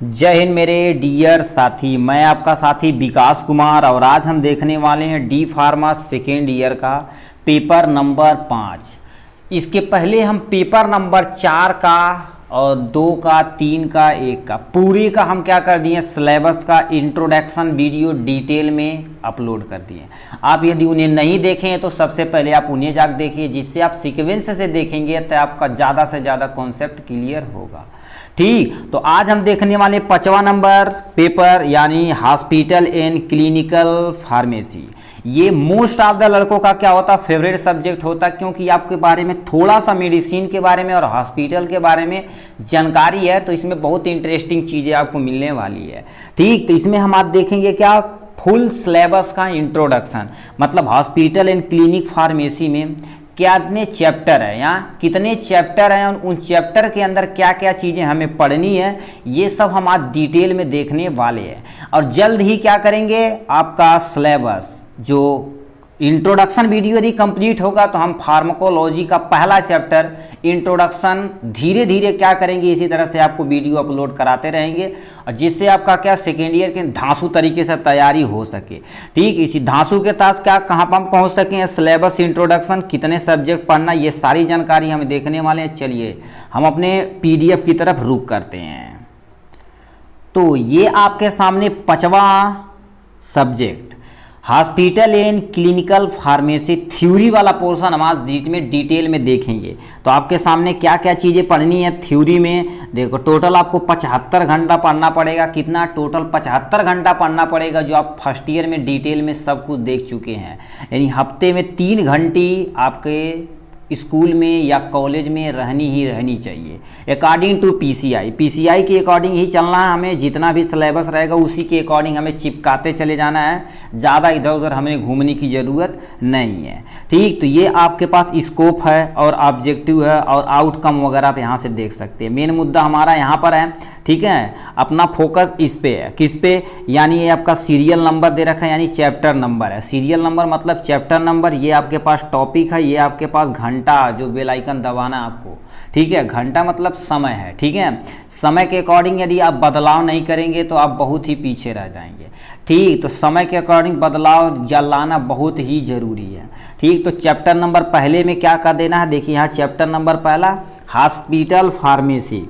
जय हिंद मेरे डियर साथी, मैं आपका साथी विकास कुमार और आज हम देखने वाले हैं डी फार्मा सेकेंड ईयर का पेपर नंबर 5। इसके पहले हम पेपर नंबर 4 का और 2 का 3 का 1 का पूरे का हम क्या कर दिए, सिलेबस का इंट्रोडक्शन वीडियो डिटेल में अपलोड कर दिए। आप यदि उन्हें नहीं देखें तो सबसे पहले आप उन्हें जाकर देखिए, जिससे आप सीक्वेंस से देखेंगे तो आपका ज़्यादा से ज़्यादा कॉन्सेप्ट क्लियर होगा। ठीक, तो आज हम देखने वाले 5वां नंबर पेपर यानी हॉस्पिटल एंड क्लिनिकल फार्मेसी। ये मोस्ट ऑफ द लड़कों का क्या होता, फेवरेट सब्जेक्ट होता, क्योंकि आपके बारे में थोड़ा सा मेडिसिन के बारे में और हॉस्पिटल के बारे में जानकारी है, तो इसमें बहुत इंटरेस्टिंग चीज़ें आपको मिलने वाली है। ठीक, तो इसमें हम आज देखेंगे क्या, फुल सिलेबस का इंट्रोडक्शन, मतलब हॉस्पिटल एंड क्लिनिक फार्मेसी में कितने चैप्टर है, यहाँ कितने चैप्टर हैं और उन चैप्टर के अंदर क्या क्या चीज़ें हमें पढ़नी है, ये सब हम आज डिटेल में देखने वाले हैं। और जल्द ही क्या करेंगे, आपका सिलेबस जो इंट्रोडक्शन वीडियो यदि कंप्लीट होगा तो हम फार्माकोलॉजी का पहला चैप्टर इंट्रोडक्शन धीरे धीरे क्या करेंगे, इसी तरह से आपको वीडियो अपलोड कराते रहेंगे, और जिससे आपका क्या सेकेंड ईयर के धांसू तरीके से तैयारी हो सके। ठीक, इसी धांसू के साथ क्या कहाँ पर हम पहुँच सकें, सिलेबस इंट्रोडक्शन, कितने सब्जेक्ट पढ़ना, ये सारी जानकारी हम देखने वाले हैं। चलिए हम अपने PDF की तरफ रुख करते हैं। तो ये आपके सामने 5वां subject hospital and clinical pharmacy theory वाला पोर्शन हम आज में डिटेल में देखेंगे। तो आपके सामने क्या क्या चीज़ें पढ़नी है थ्योरी में, देखो टोटल आपको 75 घंटा पढ़ना पड़ेगा। कितना, टोटल 75 घंटा पढ़ना पड़ेगा, जो आप फर्स्ट ईयर में डिटेल में सब कुछ देख चुके हैं। यानी हफ्ते में 3 घंटे आपके स्कूल में या कॉलेज में रहनी चाहिए अकॉर्डिंग टू पीसीआई के अकॉर्डिंग ही चलना है हमें। जितना भी सिलेबस रहेगा उसी के अकॉर्डिंग हमें चिपकाते चले जाना है, ज़्यादा इधर उधर हमें घूमने की ज़रूरत नहीं है। ठीक, तो ये आपके पास स्कोप है और ऑब्जेक्टिव है और आउटकम वगैरह आप यहाँ से देख सकते हैं। मेन मुद्दा हमारा यहाँ पर है, ठीक है, अपना फोकस इस पे है, किस पे, यानी ये आपका सीरियल नंबर दे रखा है, यानी चैप्टर नंबर है। सीरियल नंबर मतलब चैप्टर नंबर, ये आपके पास टॉपिक है, ये आपके पास घंटा जो बेल आइकन दबाना आपको, ठीक है, घंटा मतलब समय है। ठीक है, समय के अकॉर्डिंग यदि आप बदलाव नहीं करेंगे तो आप बहुत ही पीछे रह जाएंगे। ठीक, तो समय के अकॉर्डिंग बदलाव लाना बहुत ही ज़रूरी है। ठीक, तो चैप्टर नंबर पहले में क्या कर देना है, देखिए यहाँ चैप्टर नंबर पहला हॉस्पिटल फार्मेसी।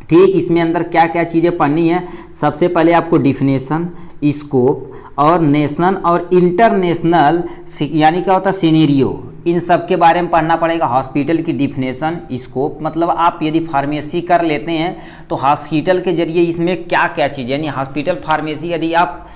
ठीक, इसमें अंदर क्या क्या चीज़ें पढ़नी है, सबसे पहले आपको डिफिनेशन, स्कोप और नेशनल और इंटरनेशनल यानी क्या होता है सिनेरियो, इन सब के बारे में पढ़ना पड़ेगा। हॉस्पिटल की डिफिनेशन, स्कोप मतलब आप यदि फार्मेसी कर लेते हैं तो हॉस्पिटल के जरिए इसमें क्या क्या चीज़, यानी हॉस्पिटल फार्मेसी यदि आप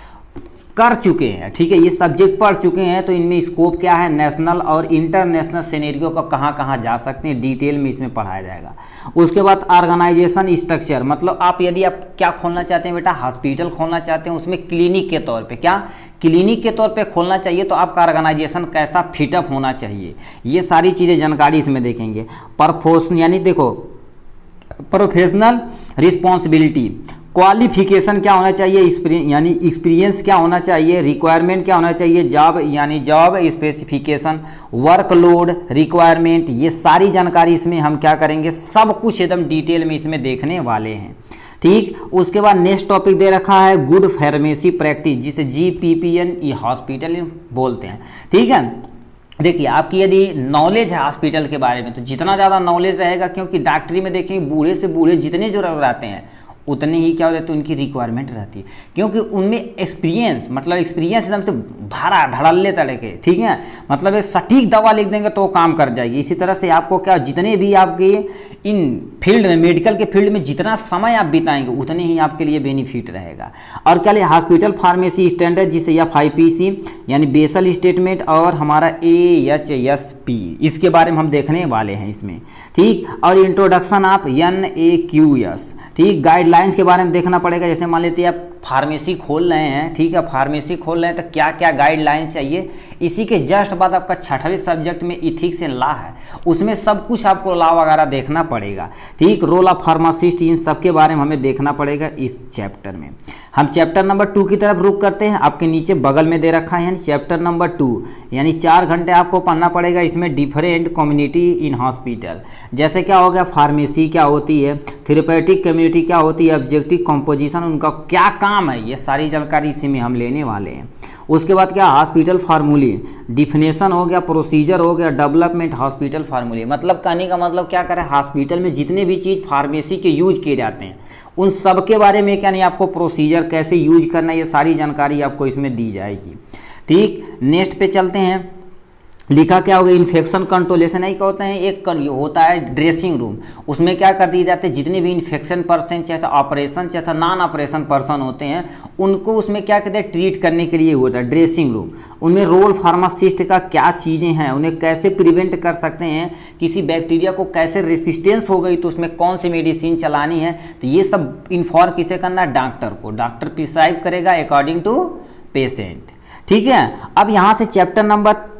कर चुके हैं, ठीक है, ये सब्जेक्ट पढ़ चुके हैं, तो इनमें स्कोप क्या है, नेशनल और इंटरनेशनल सिनेरियो का कहाँ कहाँ जा सकते हैं, डिटेल में इसमें पढ़ाया जाएगा। उसके बाद ऑर्गेनाइजेशन स्ट्रक्चर, मतलब आप यदि आप क्या खोलना चाहते हैं बेटा, हॉस्पिटल खोलना चाहते हैं, उसमें क्लिनिक के तौर पे क्या, क्लिनिक के तौर पे खोलना चाहिए, तो आपका ऑर्गेनाइजेशन कैसा फिटअप होना चाहिए, ये सारी चीज़ें जानकारी इसमें देखेंगे। परफॉर्मेंस यानी देखो प्रोफेशनल रिस्पॉन्सिबिलिटी, क्वालिफिकेशन क्या होना चाहिए, यानी एक्सपीरियंस क्या होना चाहिए, रिक्वायरमेंट क्या होना चाहिए, जॉब यानी जॉब स्पेसिफिकेशन, वर्कलोड रिक्वायरमेंट, ये सारी जानकारी इसमें हम क्या करेंगे, सब कुछ एकदम डिटेल में इसमें देखने वाले हैं। ठीक, उसके बाद नेक्स्ट टॉपिक दे रखा है गुड फार्मेसी प्रैक्टिस, जिसे GPPN हॉस्पिटल बोलते हैं। ठीक है, देखिए आपकी यदि नॉलेज है हॉस्पिटल के बारे में तो जितना ज़्यादा नॉलेज रहेगा, क्योंकि डॉक्टरी में देखेंगे बूढ़े से बूढ़े जितने जो रहते हैं उतने ही क्या होता है, तो उनकी रिक्वायरमेंट रहती है, क्योंकि उनमें एक्सपीरियंस मतलब एक्सपीरियंस एकदम से भरा धड़ल्ले तरह के, ठीक है, मतलब एक सटीक दवा लिख देंगे तो वो काम कर जाएगी। इसी तरह से आपको क्या, जितने भी आपके इन फील्ड में, मेडिकल के फील्ड में जितना समय आप बिताएंगे उतने ही आपके लिए बेनिफिट रहेगा। और क्या लिया, हॉस्पिटल फार्मेसी स्टैंडर्ड, जिसे FIPC यानी बेसल स्टेटमेंट, और हमारा AHSP, इसके बारे में हम देखने वाले हैं इसमें। ठीक, और इंट्रोडक्शन ऑफ NAQS, ठीक, गाइडलाइंस के बारे में देखना पड़ेगा। जैसे मान लेते हैं आप फार्मेसी खोल रहे हैं, ठीक है, फार्मेसी खोल रहे हैं तो क्या क्या गाइडलाइन चाहिए। इसी के जस्ट बाद आपका 6वें सब्जेक्ट में इथिक्स एंड लॉ है, उसमें सब कुछ आपको लॉ वगैरह देखना पड़ेगा। ठीक, रोल ऑफ फार्मासिस्ट, इन सब के बारे में हमें देखना पड़ेगा इस चैप्टर में। हम चैप्टर नंबर 2 की तरफ रुक करते हैं। आपके नीचे बगल में दे रखा है यानी चैप्टर नंबर 2, यानी 4 घंटे आपको पढ़ना पड़ेगा। इसमें डिफरेंट कम्युनिटी इन हॉस्पिटल, जैसे क्या हो गया फार्मेसी क्या होती है, थेरेपेटिक कम्युनिटी क्या होती है, ऑब्जेक्टिव कंपोजिशन उनका क्या काम है, ये सारी जानकारी इसी में हम लेने वाले हैं। उसके बाद क्या हॉस्पिटल फार्मूले, डिफिनेशन हो गया, प्रोसीजर हो गया, डेवलपमेंट हॉस्पिटल फार्मूले। मतलब कहने का मतलब क्या करें, हॉस्पिटल में जितने भी चीज़ फार्मेसी के यूज किए जाते हैं उन सब के बारे में क्या नहीं आपको प्रोसीजर कैसे यूज करना है, ये सारी जानकारी आपको इसमें दी जाएगी। ठीक, नेक्स्ट पे चलते हैं। लिखा क्या होगा, इन्फेक्शन कंट्रोलेशन है क्या होता है, एक होता है ड्रेसिंग रूम, उसमें क्या कर दिए जाते हैं जितने भी इन्फेक्शन पर्सन चाहे ऑपरेशन चाहे नॉन ऑपरेशन पर्सन होते हैं उनको उसमें क्या कहते हैं ट्रीट करने के लिए होता है ड्रेसिंग रूम। उनमें रोल फार्मासिस्ट का क्या चीज़ें हैं, उन्हें कैसे प्रिवेंट कर सकते हैं, किसी बैक्टीरिया को कैसे रेसिस्टेंस हो गई तो उसमें कौन सी मेडिसिन चलानी है, तो ये सब इन्फॉर्म किसे करना है, डॉक्टर को। डॉक्टर प्रिस्क्राइब करेगा अकॉर्डिंग टू पेशेंट। ठीक है, अब यहाँ से चैप्टर नंबर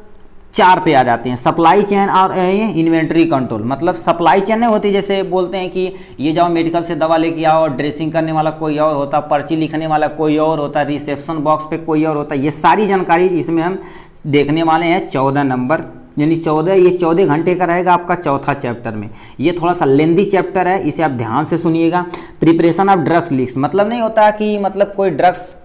4 पे आ जाते हैं, सप्लाई चेन और इन्वेंट्री कंट्रोल। मतलब सप्लाई चेन नहीं होती, जैसे बोलते हैं कि ये जाओ मेडिकल से दवा लेके आओ, ड्रेसिंग करने वाला कोई और होता, पर्ची लिखने वाला कोई और होता, रिसेप्शन बॉक्स पे कोई और होता, ये सारी जानकारी इसमें हम देखने वाले हैं 14 नंबर, यानी 14, ये 14 घंटे का रहेगा आपका चौथा चैप्टर में। ये थोड़ा सा लेंदी चैप्टर है, इसे आप ध्यान से सुनिएगा। प्रिपरेशन ऑफ ड्रग्स लिस्ट, मतलब नहीं होता कि मतलब कोई ड्रग्स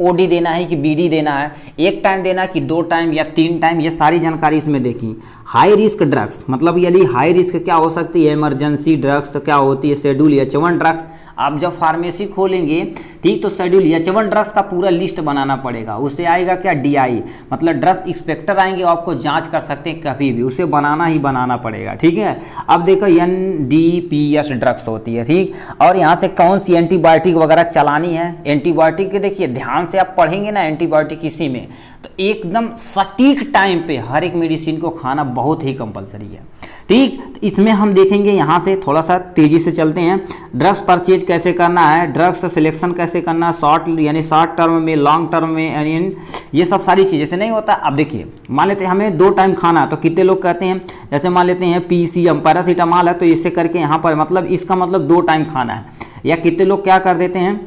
ओडी देना है कि बीडी देना है, एक टाइम देना कि 2 टाइम या 3 टाइम, ये सारी जानकारी इसमें देखी। हाई रिस्क ड्रग्स, मतलब यदि हाई रिस्क क्या हो सकती है, इमरजेंसी ड्रग्स क्या होती है, शेड्यूल H1 ड्रग्स। आप जब फार्मेसी खोलेंगे ठीक, तो शेड्यूल H1 ड्रग्स का पूरा लिस्ट बनाना पड़ेगा। उससे आएगा क्या DI, मतलब ड्रग्स इंस्पेक्टर आएंगे आपको जांच कर सकते हैं कभी भी, उसे बनाना ही बनाना पड़ेगा। ठीक है, अब देखो NDPS ड्रग्स होती है। ठीक, और यहाँ से कौन सी एंटीबायोटिक वगैरह चलानी है, एंटीबायोटिक के देखिए ध्यान से आप पढ़ेंगे ना एंटीबायोटिक इसी में, तो एकदम सटीक टाइम पे हर एक मेडिसिन को खाना बहुत ही कंपलसरी है। ठीक, इसमें हम देखेंगे, यहाँ से थोड़ा सा तेजी से चलते हैं। ड्रग्स परचेज कैसे करना है, ड्रग्स सिलेक्शन कैसे करना है, शॉर्ट टर्म में, लॉन्ग टर्म में, ये सब सारी चीज़ें से नहीं होता। अब देखिए मान लेते हैं हमें 2 टाइम खाना है, तो कितने लोग कहते हैं, जैसे मान लेते हैं PCM पैरासीटामॉल है तो इससे करके यहाँ पर मतलब इसका मतलब 2 टाइम खाना है। या कितने लोग क्या कर देते हैं,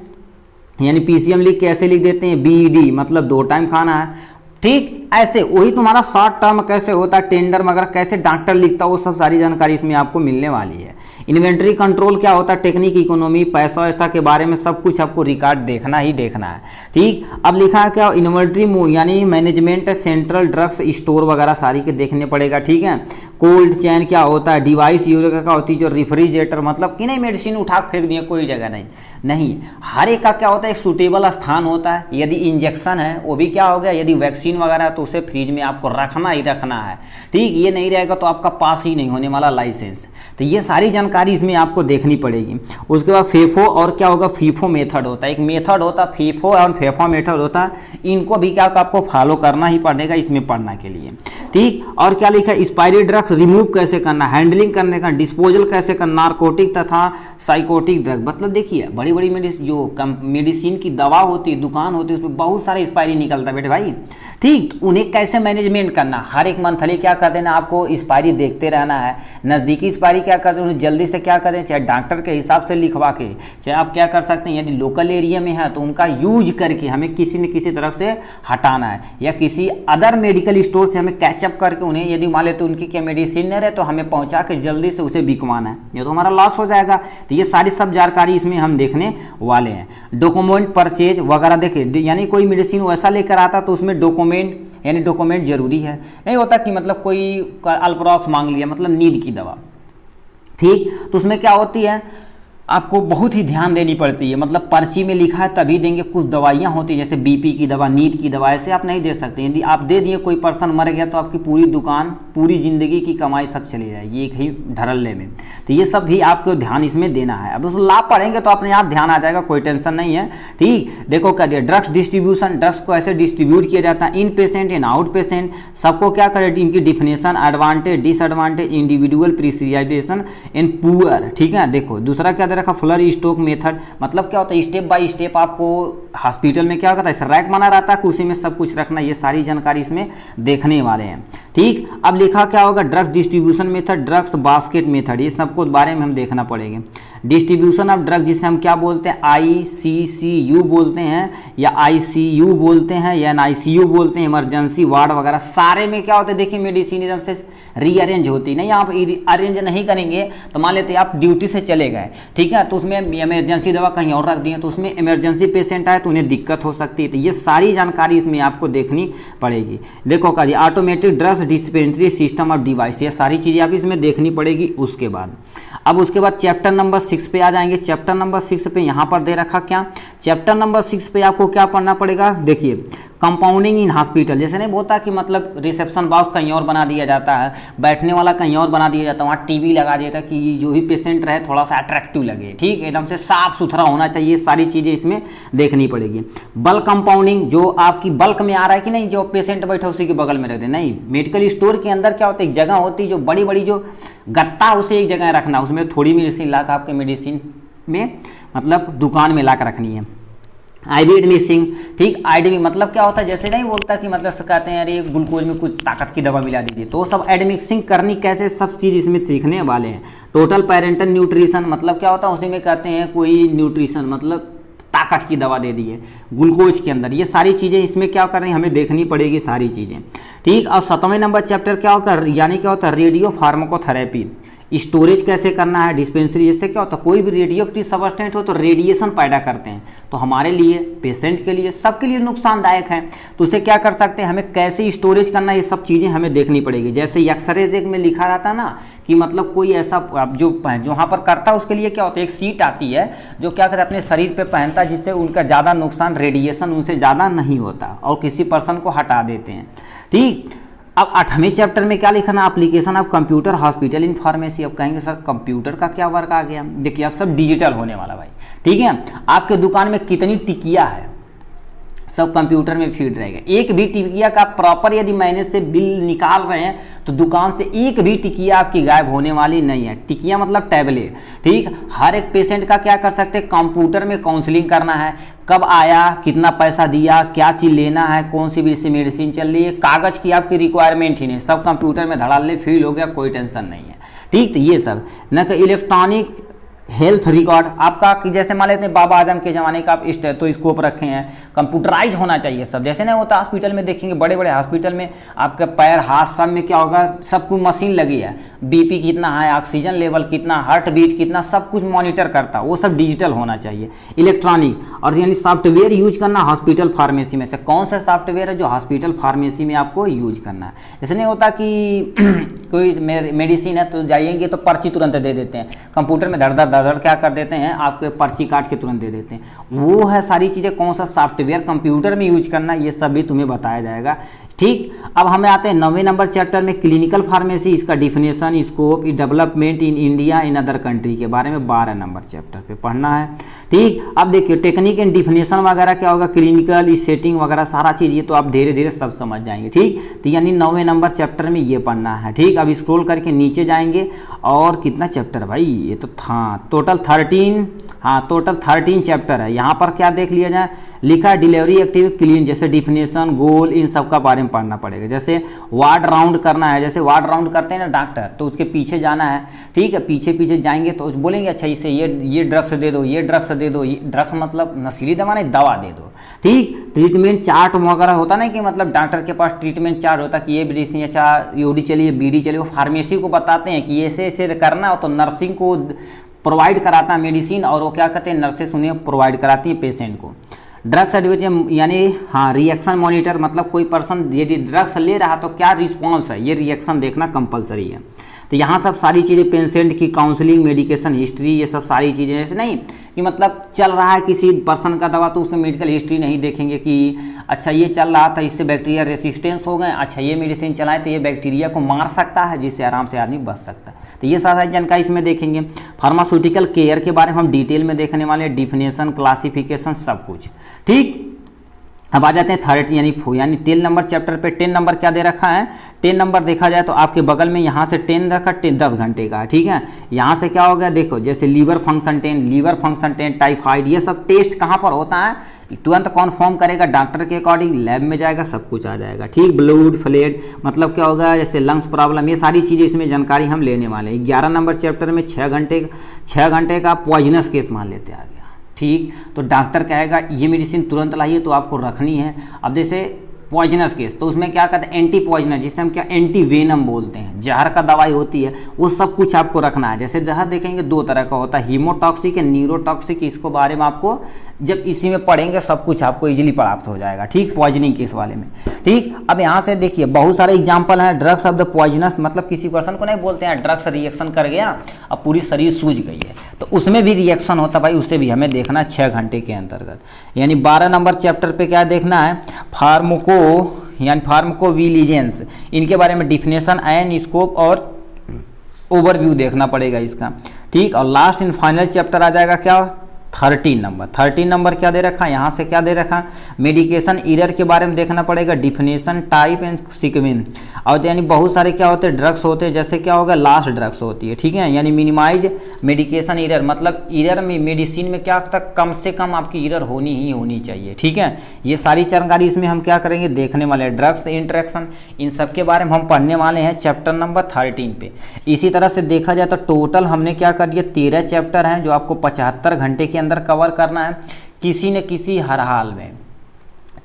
यानी PCM लिख के ऐसे लिख देते हैं BD, मतलब 2 टाइम खाना है। ठीक, ऐसे वही तुम्हारा शॉर्ट टर्म कैसे होता है, टेंडर वगैरह कैसे डॉक्टर लिखता है, वो सब सारी जानकारी इसमें आपको मिलने वाली है। इन्वेंट्री कंट्रोल क्या होता है, टेक्निक, इकोनॉमी, पैसा वैसा के बारे में सब कुछ आपको रिकॉर्ड देखना ही देखना है। ठीक, अब लिखा है क्या, इन्वेंट्री यानी मैनेजमेंट, सेंट्रल ड्रग्स स्टोर वगैरह सारी के देखने पड़ेगा। ठीक है, कोल्ड चैन क्या होता है, डिवाइस यूरिया क्या होती है, जो रेफ्रिजरेटर, मतलब कि नहीं मेडिसिन उठा फेंक दिए कोई जगह नहीं, हर एक का क्या होता है एक सूटेबल स्थान होता है। यदि इंजेक्शन है वो भी क्या हो गया, यदि वैक्सीन वगैरह है तो उसे फ्रिज में आपको रखना ही रखना है। ठीक, ये नहीं रहेगा तो आपका पास ही नहीं होने वाला लाइसेंस। तो ये सारी जानकारी इसमें आपको देखनी पड़ेगी। उसके बाद फेफो और क्या होगा, फीफो मेथड होता है, एक मेथड होता है फीफो और फेफो मेथड होता है, इनको भी क्या आपको फॉलो करना ही पड़ेगा इसमें पढ़ना के लिए। ठीक, और क्या लिखा है, एक्सपायरी ड्रग्स रिमूव कैसे करना, हैंडलिंग करने का, डिस्पोजल कैसे करना, नारकोटिक तथा साइकोटिक ड्रग। मतलब देखिए बड़ी बड़ी मेडिसिन की दवा होती है, दुकान होती है, उसमें बहुत सारा एक्सपायरी निकलता है बेटे भाई। ठीक, उन्हें कैसे मैनेजमेंट करना, हर एक मंथली क्या कर देना आपको एक्सपायरी देखते रहना है। नज़दीकी एक्सपायरी क्या कर दें, उन्हें जल्दी से क्या करें, चाहे डॉक्टर के हिसाब से लिखवा के, चाहे आप क्या कर सकते हैं, यदि लोकल एरिया में है तो उनका यूज करके हमें किसी न किसी तरह से हटाना है, या किसी अदर मेडिकल स्टोर से हमें कैचअप करके उन्हें, यदि मान लेते उनकी क्या मेडिसिन नहीं रहे तो हमें पहुंचा के जल्दी से उसे बिकवाना है, ये तो हमारा लॉस हो जाएगा। तो ये सारी सब जानकारी इसमें हम देखने वाले हैं। डॉक्यूमेंट परचेज वगैरह देखिए, यानी कोई मेडिसिन वैसा लेकर आता तो उसमें डॉक्यूमेंट, यानी डॉक्यूमेंट जरूरी है। नहीं होता कि मतलब कोई अल्प्रोक्स मांग लिया, मतलब नींद की दवा। ठीक, तो उसमें क्या होती है आपको बहुत ही ध्यान देनी पड़ती है, मतलब पर्ची में लिखा है तभी देंगे। कुछ दवाइयाँ होती है जैसे बीपी की दवा, नींद की दवा, ऐसे आप नहीं दे सकते। यदि आप दे दिए कोई पर्सन मर गया तो आपकी पूरी दुकान, पूरी ज़िंदगी की कमाई सब चली जाएगी एक ही धड़ल्ले में। तो ये सब भी आपको ध्यान इसमें देना है। अब उस लाभ पढ़ेंगे तो अपने आप ध्यान आ जाएगा, कोई टेंशन नहीं है। ठीक, देखो क्या दिया, ड्रग्स डिस्ट्रीब्यूशन, ड्रग्स को ऐसे डिस्ट्रीब्यूट किया जाता है, इन पेशेंट एंड आउट पेशेंट, सबको क्या करें, इनकी definition, advantage, disadvantage, individual prescription and poor. ठीक है, देखो दूसरा क्या दे रखा, फ्लर स्टॉक मेथड, मतलब क्या होता है स्टेप बाय स्टेप आपको हॉस्पिटल में क्या होता है रैक बना रहता है कि उसी में सब कुछ रखना, ये सारी जानकारी इसमें देखने वाले हैं। ठीक, अब लिखा क्या होगा, drugs distribution method, drugs basket method, ये सबको बारे में हम देखना पड़ेगा। डिस्ट्रीब्यूशन ऑफ ड्रग जिसे हम क्या बोलते हैं ICCU बोलते हैं या ICU बोलते हैं या NICU बोलते हैं, इमरजेंसी वार्ड वगैरह सारे में क्या होता है देखिए मेडिसिन एकदम से रीअरेंज होती नहीं, आप अरेंज नहीं करेंगे तो मान लेते हैं आप ड्यूटी से चले गए, ठीक है, तो उसमें इमरजेंसी दवा कहीं और रख दी है तो उसमें इमरजेंसी पेशेंट आए तो उन्हें दिक्कत हो सकती है, तो ये सारी जानकारी इसमें आपको देखनी पड़ेगी। देखो का जी automatic drugs dispensary system of device, ये सारी चीज़ें आप इसमें देखनी पड़ेगी। उसके बाद चैप्टर नंबर 6 पे आ जाएंगे। चैप्टर नंबर 6 पे यहाँ पर दे रखा क्या, चैप्टर नंबर 6 पे आपको क्या पढ़ना पड़ेगा, देखिए कंपाउंडिंग इन हॉस्पिटल, जैसे नहीं बोलता कि मतलब रिसेप्शन बॉक्स कहीं और बना दिया जाता है, बैठने वाला कहीं और बना दिया जाता है, वहाँ टीवी लगा दिया जाता है कि जो भी पेशेंट रहे थोड़ा सा अट्रैक्टिव लगे, ठीक, एकदम से साफ सुथरा होना चाहिए, सारी चीज़ें इसमें देखनी पड़ेगी। बल्क कंपाउंडिंग, जो आपकी बल्क में आ रहा है कि नहीं, जो पेशेंट बैठा उसी के बगल में रख दे, नहीं, मेडिकल स्टोर के अंदर क्या होता है एक जगह होती है जो बड़ी बड़ी जो गत्ता उसे एक जगह रखना, उसमें थोड़ी मेडिसिन ला कर आपके मेडिसिन में मतलब दुकान में ला कर रखनी है। आईवी एडमिक्सिंग, ठीक, आईवी मतलब क्या होता है, जैसे नहीं बोलता कि मतलब कहते हैं अरे ग्लूकोज में कुछ ताकत की दवा मिला दीजिए, तो सब एडमिक्सिंग करनी कैसे, सब चीज़ इसमें सीखने वाले हैं। टोटल पेरेंटल न्यूट्रिशन मतलब क्या होता है, उसी में कहते हैं कोई न्यूट्रिशन मतलब ताकत की दवा दे दी है ग्लूकोज के अंदर, ये सारी चीज़ें इसमें क्या कर रही हैं हमें देखनी पड़ेगी सारी चीज़ें, ठीक। और 7वें नंबर चैप्टर क्या होता है, यानी क्या होता है रेडियो फार्माकोथेरेपी, स्टोरेज कैसे करना है डिस्पेंसरी, इससे क्या होता है कोई भी रेडियो एक्टिव सब्सटेंस हो तो रेडिएशन पैदा करते हैं, तो हमारे लिए पेशेंट के लिए सबके लिए नुकसानदायक है, तो उसे क्या कर सकते हैं, हमें कैसे स्टोरेज करना है, ये सब चीज़ें हमें देखनी पड़ेगी। जैसे एक्सरेज एक में लिखा रहता है ना कि मतलब कोई ऐसा जो वहाँ पर करता है उसके लिए क्या होता है एक सीट आती है जो क्या करता है अपने शरीर पे पहनता है, जिससे उनका ज़्यादा नुकसान रेडिएशन उनसे ज़्यादा नहीं होता और किसी पर्सन को हटा देते हैं, ठीक। अब 8वें चैप्टर में क्या लिखना, application of computer hospital in pharmacy. अब कहेंगे सर कंप्यूटर का क्या वर्क आ गया, देखिए अब सब डिजिटल होने वाला भाई, ठीक है। आपके दुकान में कितनी टिकिया है सब कंप्यूटर में फीड रहेगा, एक भी टिकिया का प्रॉपर यदि महीने से बिल निकाल रहे हैं तो दुकान से एक भी टिकिया आपकी गायब होने वाली नहीं है। टिकिया मतलब टैबलेट, ठीक। हर एक पेशेंट का क्या कर सकते हैं, कंप्यूटर में काउंसलिंग करना है, कब आया, कितना पैसा दिया, क्या चीज़ लेना है, कौन सी भी मेडिसिन चल रही है, कागज़ की आपकी रिक्वायरमेंट ही नहीं, सब कंप्यूटर में धड़ाल्ले फील हो गया, कोई टेंशन नहीं है, ठीक। तो ये सब न कि इलेक्ट्रॉनिक हेल्थ रिकॉर्ड आपका कि जैसे मान लेते हैं बाबा आजम के ज़माने का आप स्टेथोस्कोप रखे हैं, कंप्यूटराइज होना चाहिए सब, जैसे नहीं होता हॉस्पिटल में देखेंगे बड़े बड़े हॉस्पिटल में आपके पैर हाथ सब में क्या होगा, सब कुछ मशीन लगी है, बीपी कितना है, ऑक्सीजन लेवल कितना, हार्ट बीट कितना, सब कुछ मॉनिटर करता है, वो सब डिजिटल होना चाहिए। इलेक्ट्रॉनिक और यानी सॉफ्टवेयर यूज करना हॉस्पिटल फार्मेसी में से, कौन सा सॉफ्टवेयर है जो हॉस्पिटल फार्मेसी में आपको यूज करना है। जैसे नहीं होता कि कोई मेडिसिन है तो जाइएंगे तो पर्ची तुरंत दे देते हैं, कंप्यूटर में धड़ धड़ क्या कर देते हैं आपके पर्ची काट के तुरंत दे देते हैं, वो है सारी चीज़ें कौन सा सॉफ्टवेयर कंप्यूटर में यूज करना, ये सब भी तुम्हें बताया जाएगा, ठीक। अब हमें आते हैं 9वें नंबर चैप्टर में क्लिनिकल फार्मेसी, इसका definition, scope, development in India in other country के बारे में 12 नंबर चैप्टर पे पढ़ना है, ठीक। अब देखिए टेक्निक एंड डिफिनेशन वगैरह क्या होगा, क्लिनिकल सेटिंग वगैरह सारा चीज़, ये तो आप धीरे धीरे सब समझ जाएंगे, ठीक। तो यानी 9वें नंबर चैप्टर में ये पढ़ना है, ठीक। अब स्क्रॉल करके नीचे जाएंगे और कितना चैप्टर भाई, ये तो था टोटल 13, हाँ टोटल 13 चैप्टर है। यहाँ पर क्या देख लिया जाए, लिखा डिलीवरी एक्टिव क्लीन, जैसे डिफिनेशन, गोल, इन सब का बारे में पढ़ना पड़ेगा। जैसे वार्ड राउंड करना है, जैसे वार्ड राउंड करते हैं ना डॉक्टर, तो उसके पीछे जाना है, ठीक है, पीछे पीछे जाएंगे तो बोलेंगे अच्छा इसे ये ड्रग्स दे दो, ये ड्रग्स दे दो, ये ड्रग्स मतलब नशीली दवा नहीं, दवा दे दो, ठीक। ट्रीटमेंट चार्ट वगैरह होता ना कि मतलब डॉक्टर के पास ट्रीटमेंट चार्ट होता कि ये मेडिसिन अच्छा यूडी चलिए बीडी चलिए, वो फार्मेसी को बताते हैं कि ऐसे ऐसे करना हो, तो नर्सिंग को प्रोवाइड कराता है मेडिसिन, और वो क्या करते हैं नर्सेस उन्हें प्रोवाइड कराती हैं पेशेंट को। ड्रग्स एडवाइजर यानी हाँ रिएक्शन मॉनिटर, मतलब कोई पर्सन यदि ड्रग्स ले रहा तो क्या रिस्पॉन्स है, ये रिएक्शन देखना कंपलसरी है। तो यहाँ सब सारी चीज़ें पेशेंट की काउंसलिंग, मेडिकेशन हिस्ट्री, ये सब सारी चीज़ें, ऐसे नहीं कि मतलब चल रहा है किसी पर्सन का दवा तो उसमें मेडिकल हिस्ट्री नहीं देखेंगे कि अच्छा ये चल रहा था इससे बैक्टीरिया रेसिस्टेंस हो गए, अच्छा ये मेडिसिन चलाएं तो ये बैक्टीरिया को मार सकता है जिससे आराम से आदमी बच सकता है, तो ये सारी जानकारी इसमें देखेंगे। फार्मास्यूटिकल केयर के बारे में हम डिटेल में देखने वाले, डिफिनेशन, क्लासिफिकेशन, सब कुछ, ठीक। अब आ जाते हैं 30 यानी 10 नंबर चैप्टर पे। 10 नंबर क्या दे रखा है, 10 नंबर देखा जाए तो आपके बगल में यहाँ से 10 रखा, 10 घंटे का है, ठीक है। यहाँ से क्या हो गया देखो, जैसे लीवर फंक्शन 10, टाइफाइड, ये सब टेस्ट कहाँ पर होता है, तुरंत कॉन्फर्म करेगा डॉक्टर के अकॉर्डिंग, लैब में जाएगा, सब कुछ आ जाएगा। ठीक, ब्लड फ्लूइड मतलब क्या होगा, जैसे लंग्स प्रॉब्लम, ये सारी चीज़ें इसमें जानकारी हम लेने वाले हैं। 11 नंबर चैप्टर में 6 घंटे का पॉइजनस केस मान लेते आ गया। ठीक, तो डॉक्टर कहेगा ये मेडिसिन तुरंत लाइए, तो आपको रखनी है। अब जैसे पॉइजनस केस, तो उसमें क्या कहते हैं, एंटी पॉइजनस, जिसे हम क्या एंटी वेनम बोलते हैं, जहर का दवाई होती है, वो सब कुछ आपको रखना है। जैसे जहर देखेंगे 2 तरह का होता है, हीमोटॉक्सिक या न्यूरोटॉक्सिक, इसको बारे में आपको जब इसी में पढ़ेंगे सब कुछ आपको इजीली प्राप्त हो जाएगा। ठीक, पॉइजनिंग केस वाले में। ठीक, अब यहाँ से देखिए बहुत सारे एग्जाम्पल हैं। ड्रग्स ऑफ द पॉइजनस, मतलब किसी पर्सन को नहीं बोलते हैं ड्रग्स रिएक्शन कर गया, अब पूरी शरीर सूझ गई है, तो उसमें भी रिएक्शन होता भाई, उसे भी हमें देखना है 6 घंटे के अंतर्गत। यानी 12 नंबर चैप्टर पे क्या देखना है, फार्माकोविजिलेंस, इनके बारे में डिफिनेशन एंड स्कोप और ओवरव्यू देखना पड़ेगा इसका। ठीक, और लास्ट एंड फाइनल चैप्टर आ जाएगा क्या, 13 नंबर क्या दे रखा है, यहाँ से क्या दे रखा है, मेडिकेशन एरर के बारे में देखना पड़ेगा, डिफिनेशन, टाइप एंड सीक्वेंस। और यानी बहुत सारे क्या होते हैं, ड्रग्स होते हैं, जैसे क्या होगा, लास्ट ड्रग्स होती है। ठीक है, यानी मिनिमाइज मेडिकेशन एरर, मतलब एरर में मेडिसिन में क्या तक कम से कम आपकी एरर होनी ही होनी चाहिए। ठीक है, ये सारी जानकारी इसमें हम क्या करेंगे, देखने वाले हैं। ड्रग्स इंटरेक्शन, इन सब के बारे में हम पढ़ने वाले हैं चैप्टर नंबर 13 पे। इसी तरह से देखा जाए तो टोटल हमने क्या कर दिया, 13 चैप्टर हैं जो आपको 75 घंटे के अंदर कवर करना है, किसी न किसी हर हाल में।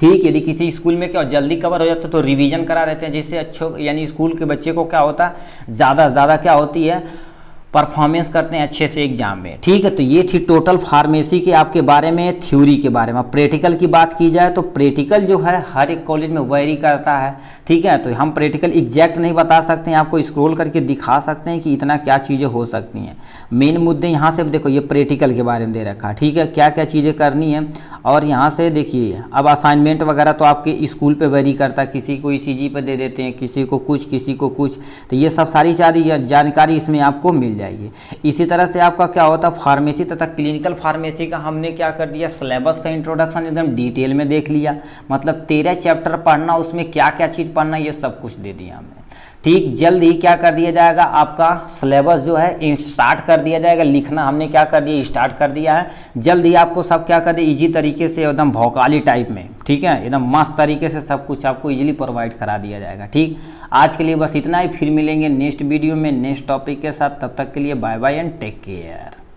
ठीक, यदि किसी स्कूल में क्या जल्दी कवर हो जाता है तो रिवीजन करा देते हैं, जिससे अच्छो यानी स्कूल के बच्चे को क्या होता है, ज़्यादा क्या होती है, परफॉर्मेंस करते हैं अच्छे से एग्जाम में। ठीक है, तो ये थी टोटल फार्मेसी के आपके बारे में, थ्योरी के बारे में। प्रैक्टिकल की बात की जाए तो प्रैक्टिकल जो है हर एक कॉलेज में वेरी करता है। ठीक है, तो हम प्रैक्टिकल एग्जैक्ट नहीं बता सकते हैं, आपको स्क्रॉल करके दिखा सकते हैं कि इतना क्या चीज़ें हो सकती हैं। मेन मुद्दे यहाँ से देखो, ये प्रैक्टिकल के बारे में दे रखा है। ठीक है, क्या क्या चीज़ें करनी है, और यहाँ से देखिए अब असाइनमेंट वगैरह तो आपके स्कूल पे वेरी करता है, किसी को ECG पे दे देते हैं, किसी को कुछ किसी को कुछ, तो ये सब सारी जानकारी इसमें आपको मिल जाएगी। इसी तरह से आपका क्या होता है, फार्मेसी तथा क्लिनिकल फार्मेसी का हमने क्या कर दिया, सिलेबस का इंट्रोडक्शन एकदम डिटेल में देख लिया। मतलब 13 चैप्टर पढ़ना, उसमें क्या क्या चीज़ पढ़ना, ये सब कुछ दे दिया हमने। ठीक, जल्द ही क्या कर दिया जाएगा, आपका सिलेबस जो है स्टार्ट कर दिया जाएगा, लिखना हमने क्या कर दिया, स्टार्ट कर दिया है। जल्द ही आपको सब क्या कर दिया, ईजी तरीके से एकदम भौकाली टाइप में, ठीक है, एकदम मस्त तरीके से सब कुछ आपको इजीली प्रोवाइड करा दिया जाएगा। ठीक, आज के लिए बस इतना ही, फिर मिलेंगे नेक्स्ट वीडियो में नेक्स्ट टॉपिक के साथ। तब तक के लिए bye bye and take care.